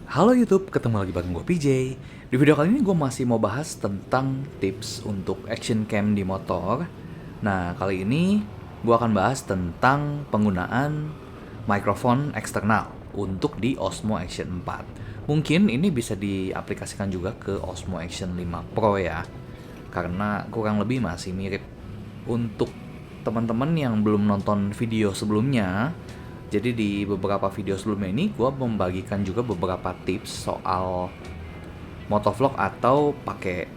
Halo YouTube, ketemu lagi bareng gue PJ. Di video kali ini gue masih mau bahas tentang tips untuk action cam di motor. Nah, kali ini gue akan bahas tentang penggunaan mikrofon eksternal untuk di Osmo Action 4. Mungkin ini bisa diaplikasikan juga ke Osmo Action 5 Pro ya, karena kurang lebih masih mirip. Untuk teman-teman yang belum nonton video sebelumnya, jadi di beberapa video sebelumnya ini gue membagikan juga beberapa tips soal motovlog atau pakai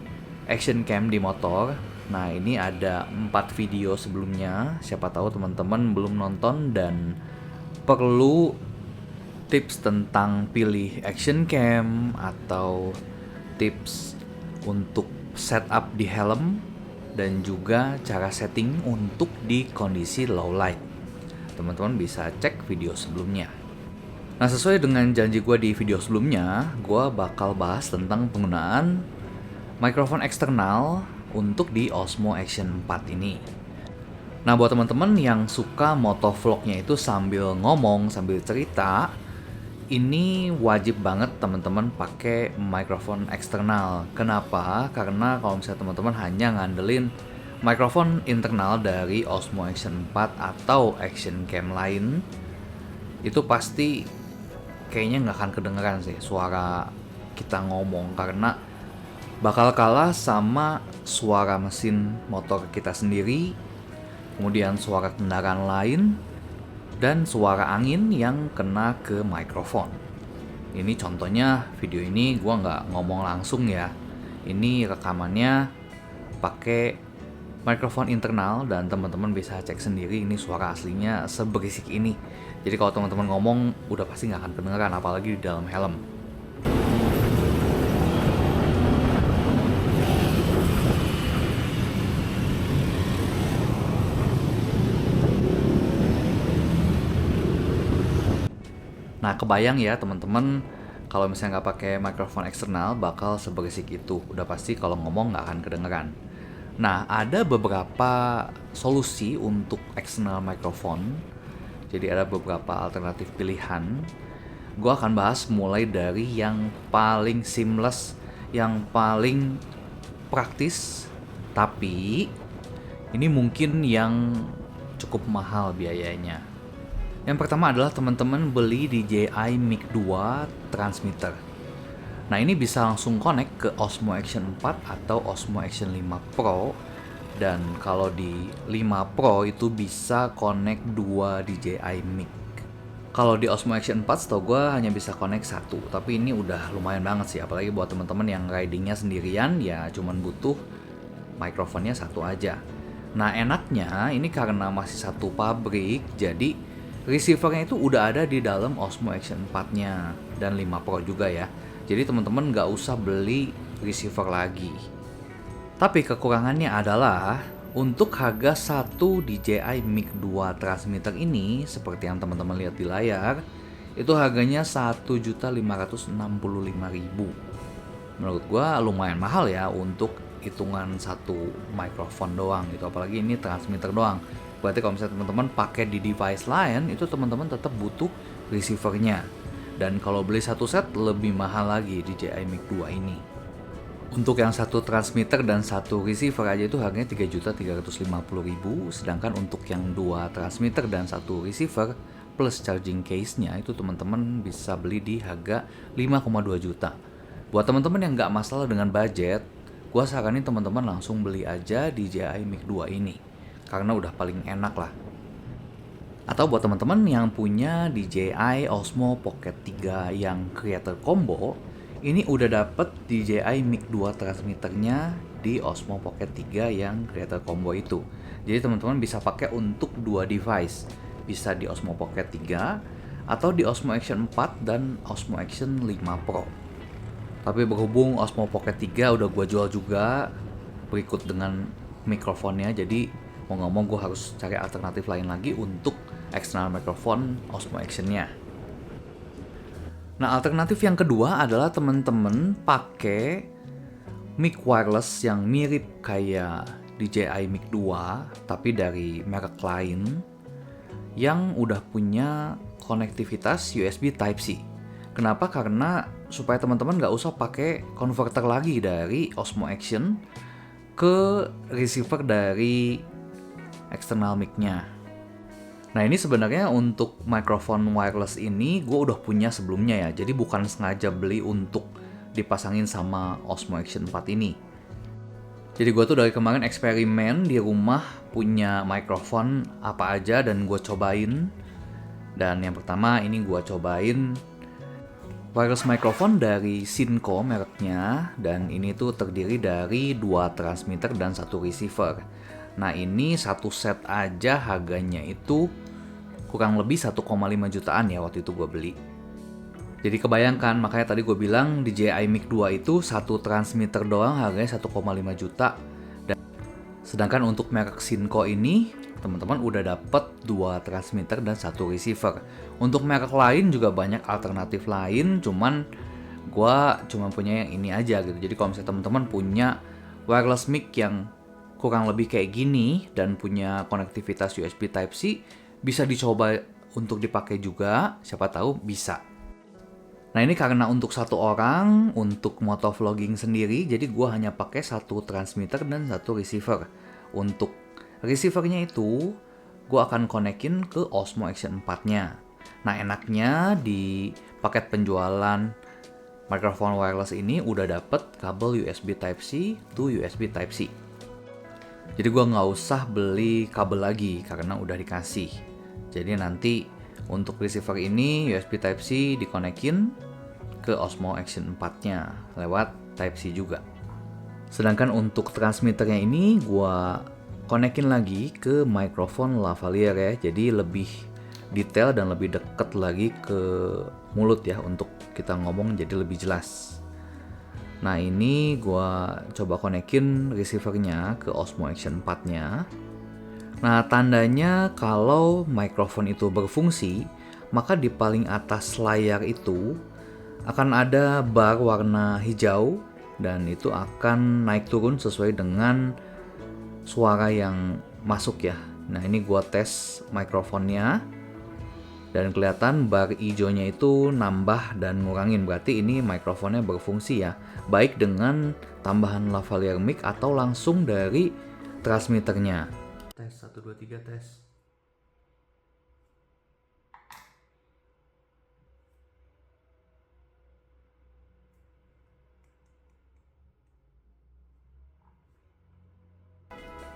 action cam di motor. Nah, ini ada 4 video sebelumnya. Siapa tahu teman-teman belum nonton dan perlu tips tentang pilih action cam atau tips untuk setup di helm dan juga cara setting untuk di kondisi low light. Teman-teman bisa cek video sebelumnya. Nah, sesuai dengan janji gue di video sebelumnya, gue bakal bahas tentang penggunaan mikrofon eksternal untuk di Osmo Action 4 ini. Nah, buat teman-teman yang suka motovlognya itu sambil ngomong, sambil cerita, ini wajib banget teman-teman pakai mikrofon eksternal. Kenapa? Karena kalau misalnya teman-teman hanya ngandelin mikrofon internal dari Osmo Action 4 atau action cam lain, itu pasti kayaknya nggak akan kedengeran sih suara kita ngomong, karena bakal kalah sama suara mesin motor kita sendiri, kemudian suara kendaraan lain, dan suara angin yang kena ke mikrofon. Ini contohnya video ini gue nggak ngomong langsung ya. Ini rekamannya pakai mikrofon internal dan teman-teman bisa cek sendiri ini suara aslinya seberisik ini. Jadi kalau teman-teman ngomong udah pasti nggak akan kedengeran, apalagi di dalam helm. Nah, kebayang ya teman-teman, kalau misalnya nggak pakai mikrofon eksternal bakal seberisik itu. Udah pasti kalau ngomong nggak akan kedengeran. Nah, ada beberapa solusi untuk external microphone. Jadi ada beberapa alternatif pilihan. Gue akan bahas mulai dari yang paling seamless, yang paling praktis, tapi ini mungkin yang cukup mahal biayanya. Yang pertama adalah teman-teman beli DJI Mic 2 transmitter. Nah, ini bisa langsung connect ke Osmo Action 4 atau Osmo Action 5 Pro. Dan kalau di 5 Pro itu bisa connect 2 DJI mic. Kalau di Osmo Action 4 setahu gue hanya bisa connect 1. Tapi ini udah lumayan banget sih. Apalagi buat teman-teman yang ridingnya sendirian, ya cuman butuh mikrofonnya 1 aja. Nah, enaknya ini karena masih satu pabrik, jadi receivernya itu udah ada di dalam Osmo Action 4-nya dan 5 Pro juga ya. Jadi teman-teman nggak usah beli receiver lagi. Tapi kekurangannya adalah untuk harga satu DJI Mic 2 transmitter ini, seperti yang teman-teman lihat di layar, itu harganya 1.565.000. Menurut gua lumayan mahal ya untuk hitungan satu mikrofon doang gitu, apalagi ini transmitter doang. Berarti kalau misalnya teman-teman pakai di device lain, itu teman-teman tetap butuh receivernya. Dan kalau beli satu set lebih mahal lagi DJI Mic 2 ini. Untuk yang satu transmitter dan satu receiver aja itu harganya 3.350.000, sedangkan untuk yang 2 transmitter dan satu receiver plus charging case-nya itu teman-teman bisa beli di harga 5,2 juta. Buat teman-teman yang nggak masalah dengan budget, gua saranin teman-teman langsung beli aja DJI Mic 2 ini, karena udah paling enak lah. Atau buat teman-teman yang punya DJI Osmo Pocket 3 yang Creator Combo, ini udah dapet DJI Mic 2 transmitternya di Osmo Pocket 3 yang Creator Combo itu. Jadi teman-teman bisa pakai untuk 2 device. Bisa di Osmo Pocket 3 atau di Osmo Action 4 dan Osmo Action 5 Pro. Tapi berhubung Osmo Pocket 3 udah gua jual juga berikut dengan mikrofonnya, jadi mau nggak mau gue harus cari alternatif lain lagi untuk external microphone Osmo Action-nya. Nah, alternatif yang kedua adalah teman-teman pakai mic wireless yang mirip kayak DJI Mic 2 tapi dari merek lain yang udah punya konektivitas USB Type-C. Kenapa? Karena supaya teman-teman nggak usah pakai converter lagi dari Osmo Action ke receiver dari external mic-nya. Nah ini sebenarnya untuk mikrofon wireless ini gue udah punya sebelumnya ya, jadi bukan sengaja beli untuk dipasangin sama Osmo Action 4 ini. Jadi gue tuh dari kemarin eksperimen di rumah punya mikrofon apa aja dan gue cobain. Dan yang pertama ini gue cobain wireless microphone dari Synco mereknya, dan ini tuh terdiri dari 2 transmitter dan 1 receiver. Nah ini satu set aja harganya itu kurang lebih 1,5 jutaan ya waktu itu gue beli. Jadi kebayangkan, makanya tadi gue bilang DJI Mic 2 itu satu transmitter doang harganya 1,5 juta. Dan sedangkan untuk merek Synco ini teman-teman udah dapet 2 transmitter dan 1 receiver. Untuk merek lain juga banyak alternatif lain, cuman gue cuma punya yang ini aja gitu. Jadi kalau misalnya teman-teman punya wireless mic yang kurang lebih kayak gini dan punya konektivitas USB Type-C, bisa dicoba untuk dipakai juga, siapa tahu bisa. Nah ini karena untuk satu orang, untuk motovlogging sendiri, jadi gue hanya pakai 1 transmitter dan 1 receiver. Untuk receivernya itu, gue akan konekin ke Osmo Action 4-nya. Nah enaknya di paket penjualan microphone wireless ini udah dapet kabel USB Type-C to USB Type-C. Jadi gue nggak usah beli kabel lagi karena udah dikasih. Jadi nanti untuk receiver ini USB Type-C dikonekin ke Osmo Action 4-nya lewat Type-C juga. Sedangkan untuk transmitternya ini gue konekin lagi ke mikrofon lavalier ya. Jadi lebih detail dan lebih deket lagi ke mulut ya untuk kita ngomong jadi lebih jelas. Nah ini gue coba konekin receivernya ke Osmo Action 4-nya. Nah tandanya kalau mikrofon itu berfungsi, maka di paling atas layar itu akan ada bar warna hijau dan itu akan naik turun sesuai dengan suara yang masuk ya. Nah ini gue tes mikrofonnya dan kelihatan bar hijaunya itu nambah dan ngurangin, berarti ini mikrofonnya berfungsi ya, baik dengan tambahan lavalier mic atau langsung dari transmitternya. Tes 1 2 3 tes.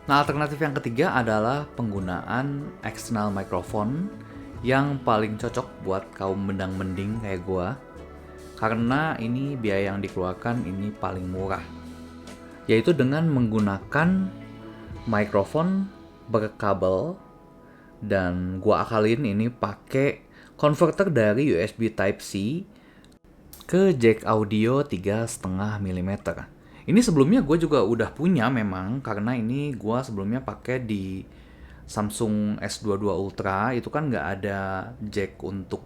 Nah, alternatif yang ketiga adalah penggunaan external microphone yang paling cocok buat kaum mendang-mending kayak gua. Karena ini biaya yang dikeluarkan ini paling murah. Yaitu dengan menggunakan mikrofon berkabel dan gua akalin ini pakai converter dari USB Type-C ke jack audio 3,5 mm. Ini sebelumnya gue juga udah punya memang, karena ini gue sebelumnya pakai di Samsung S22 Ultra, itu kan nggak ada jack untuk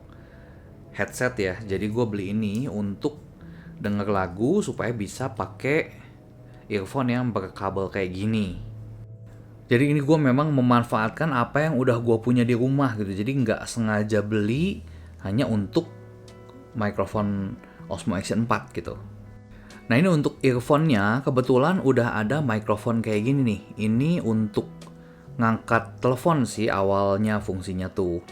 headset ya. Jadi gue beli ini untuk denger lagu supaya bisa pakai earphone yang berkabel kayak gini. Jadi ini gue memang memanfaatkan apa yang udah gue punya di rumah gitu. Jadi nggak sengaja beli hanya untuk mikrofon Osmo Action 4 gitu. Nah ini untuk earphone-nya kebetulan udah ada mikrofon kayak gini nih. Ini untuk ngangkat telepon sih awalnya fungsinya tuh.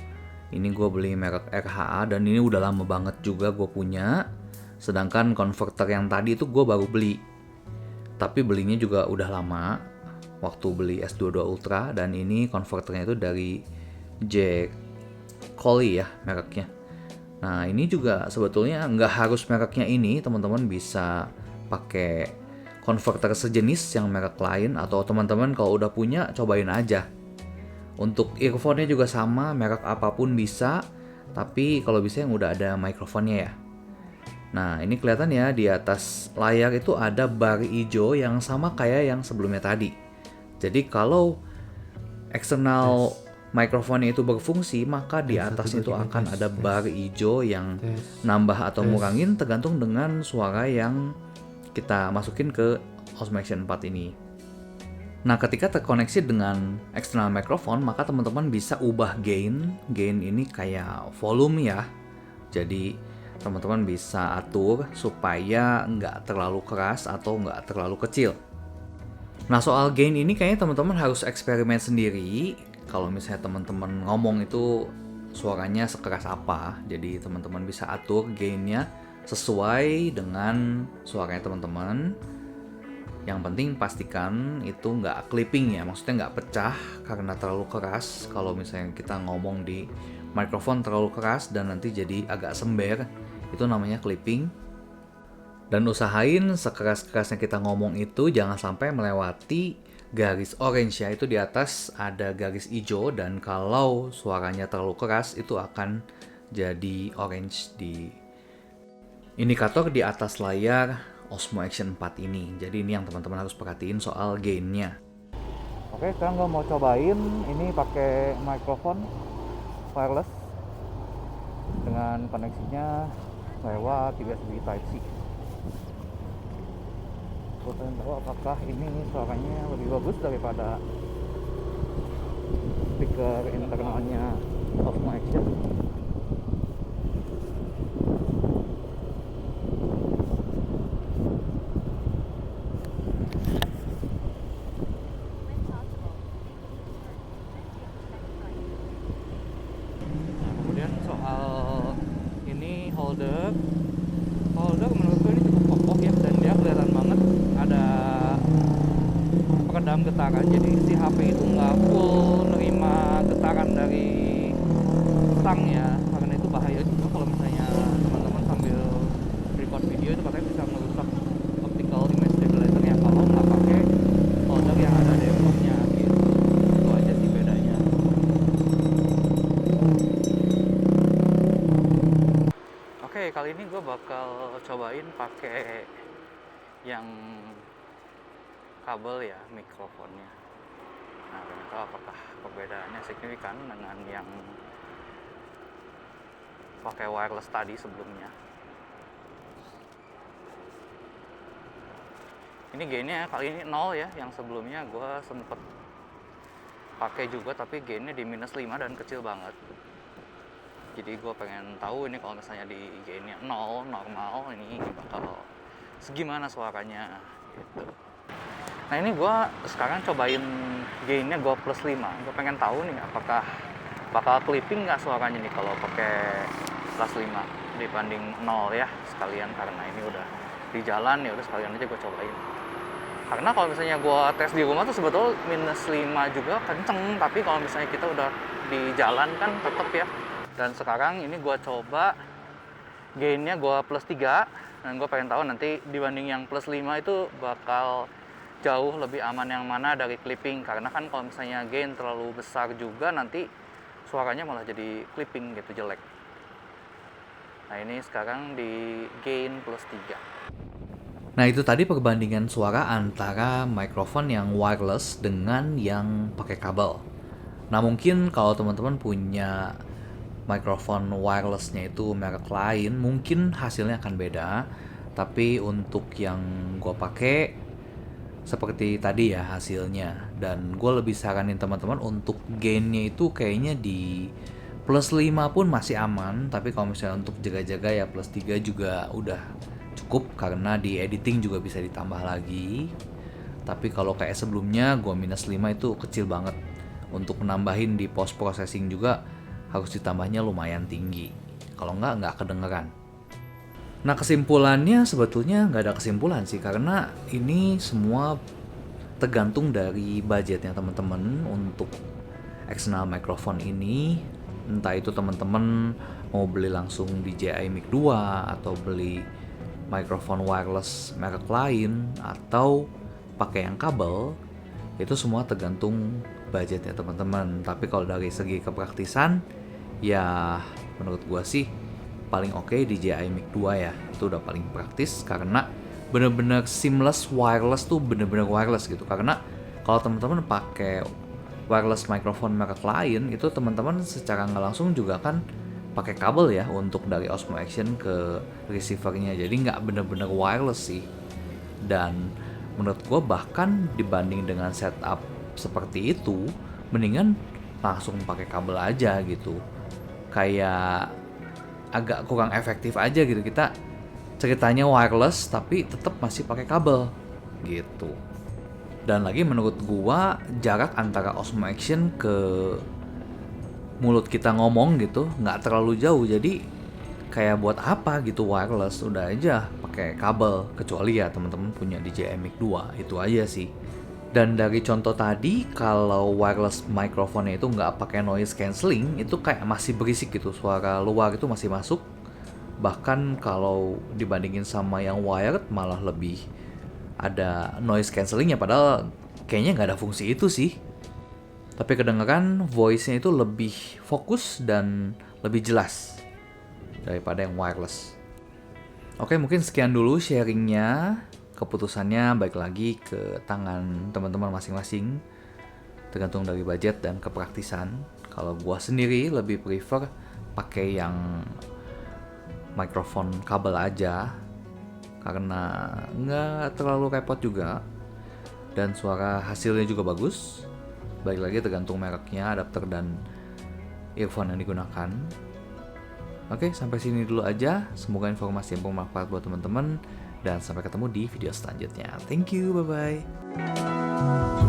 Ini gue beli merek RHA dan ini udah lama banget juga gue punya. Sedangkan converter yang tadi itu gue baru beli. Tapi belinya juga udah lama waktu beli S22 Ultra, dan ini converternya itu dari Jack Collie ya mereknya. Nah ini juga sebetulnya nggak harus mereknya ini, teman-teman bisa pakai converter sejenis yang merek lain, atau teman-teman kalau udah punya cobain aja. Untuk earphone-nya juga sama, merek apapun bisa, tapi kalau bisa yang udah ada mikrofonnya ya. Nah ini kelihatan ya di atas layar itu ada bar hijau yang sama kayak yang sebelumnya tadi. Jadi kalau eksternal mikrofonnya itu berfungsi, maka di atasnya itu akan ada bar hijau yang nambah atau ngurangin tergantung dengan suara yang kita masukin ke Osmo Action 4 ini. Nah, ketika terkoneksi dengan external microphone, maka teman-teman bisa ubah gain. Gain ini kayak volume ya. Jadi teman-teman bisa atur supaya nggak terlalu keras atau nggak terlalu kecil. Nah, soal gain ini kayaknya teman-teman harus eksperimen sendiri. Kalau misalnya teman-teman ngomong itu suaranya sekeras apa, jadi teman-teman bisa atur gainnya sesuai dengan suaranya teman-teman. Yang penting pastikan itu nggak clipping ya, maksudnya nggak pecah karena terlalu keras. Kalau misalnya kita ngomong di mikrofon terlalu keras dan nanti jadi agak sember, itu namanya clipping. Dan usahain sekeras-kerasnya kita ngomong itu jangan sampai melewati garis orange ya, itu di atas ada garis hijau, dan kalau suaranya terlalu keras itu akan jadi orange di indikator di atas layar Osmo Action 4 ini. Jadi ini yang teman-teman harus perhatiin soal gainnya. Oke, sekarang gue mau cobain ini pakai mikrofon wireless dengan koneksinya lewat USB Type-C. Gue pengen tahu apakah ini suaranya lebih bagus daripada speaker internalnya Osmo Action. Kemudian soal ini holder menurut gue ini cukup kokoh ya, dan dia kelihatan banget ada peredam getaran, jadi si HP itu nggak full nerima getaran dari stang ya, karena itu bahaya juga kalau misalnya teman-teman sambil record video itu katanya bisa merusak optical image stabilizer ya kalau nggak pakai holder yang ada dampernya gitu. Itu aja sih bedanya. Oke, kali ini gue bakal cobain pakai yang kabel ya mikrofonnya. Nah, pengen tahu apakah perbedaannya signifikan dengan yang pakai wireless tadi sebelumnya. Ini gainnya kali ini 0 ya, yang sebelumnya gue sempet pakai juga tapi gainnya di -5 dan kecil banget. Jadi gue pengen tahu ini kalau misalnya di gainnya 0 normal ini bakal segimana suaranya gitu. Nah, ini gue sekarang cobain gainnya gue +5. Gue pengen tahu nih apakah bakal clipping nggak suaranya nih kalau pakai +5 dibanding 0 ya, sekalian karena ini udah di jalan ya, udah sekalian aja gue cobain. Karena kalau misalnya gue tes di rumah tuh sebetulnya -5 juga kenceng, tapi kalau misalnya kita udah di jalan kan tetep ya. Dan sekarang ini gue coba gainnya gue +3, dan gue pengen tahu nanti dibanding yang +5 itu bakal jauh lebih aman yang mana dari clipping, karena kan kalau misalnya gain terlalu besar juga nanti suaranya malah jadi clipping gitu, jelek. Nah, ini sekarang di gain +3. Nah, itu tadi perbandingan suara antara mikrofon yang wireless dengan yang pakai kabel. Nah, mungkin kalau teman-teman punya mikrofon wirelessnya itu merek lain, mungkin hasilnya akan beda. Tapi untuk yang gue pakai seperti tadi ya hasilnya, dan gue lebih saranin teman-teman untuk gainnya itu kayaknya di +5 pun masih aman, tapi kalau misalnya untuk jaga-jaga ya +3 juga udah cukup, karena di editing juga bisa ditambah lagi. Tapi kalau kayak sebelumnya gue -5 itu kecil banget, untuk menambahin di post processing juga harus ditambahnya lumayan tinggi, kalau nggak kedengeran. Nah, kesimpulannya sebetulnya nggak ada kesimpulan sih, karena ini semua tergantung dari budgetnya teman-teman untuk external microphone ini. Entah itu teman-teman mau beli langsung DJI Mic 2 atau beli microphone wireless merek lain atau pakai yang kabel, itu semua tergantung budgetnya teman-teman. Tapi kalau dari segi kepraktisan, ya menurut gua sih paling oke DJI Mic 2 ya, itu udah paling praktis karena bener-bener seamless wireless tuh, bener-bener wireless gitu. Karena kalau teman-teman pakai wireless microphone merek lain, itu teman-teman secara nggak langsung juga kan pakai kabel ya untuk dari Osmo Action ke receivernya, jadi nggak bener-bener wireless sih. Dan menurut gue bahkan dibanding dengan setup seperti itu, mendingan langsung pakai kabel aja gitu. Kayak agak kurang efektif aja gitu. Kita ceritanya wireless tapi tetap masih pakai kabel gitu. Dan lagi menurut gua jarak antara Osmo Action ke mulut kita ngomong gitu nggak terlalu jauh, jadi kayak buat apa gitu wireless, udah aja pakai kabel, kecuali ya teman-teman punya DJI Mic 2, itu aja sih. Dan dari contoh tadi, kalau wireless microphone-nya itu nggak pakai noise cancelling, itu kayak masih berisik gitu, suara luar itu masih masuk. Bahkan kalau dibandingin sama yang wired malah lebih ada noise cancellingnya, padahal kayaknya nggak ada fungsi itu sih. Tapi kedengeran voice-nya itu lebih fokus dan lebih jelas daripada yang wireless. Oke, mungkin sekian dulu sharingnya. Keputusannya baik lagi ke tangan teman-teman masing-masing, tergantung dari budget dan kepraktisan. Kalau gua sendiri lebih prefer pakai yang mikrofon kabel aja, karena nggak terlalu repot juga dan suara hasilnya juga bagus. Baik lagi tergantung mereknya, adapter dan earphone yang digunakan. Oke, sampai sini dulu aja. Semoga informasi yang bermanfaat buat teman-teman, dan sampai ketemu di video selanjutnya. Thank you, bye-bye.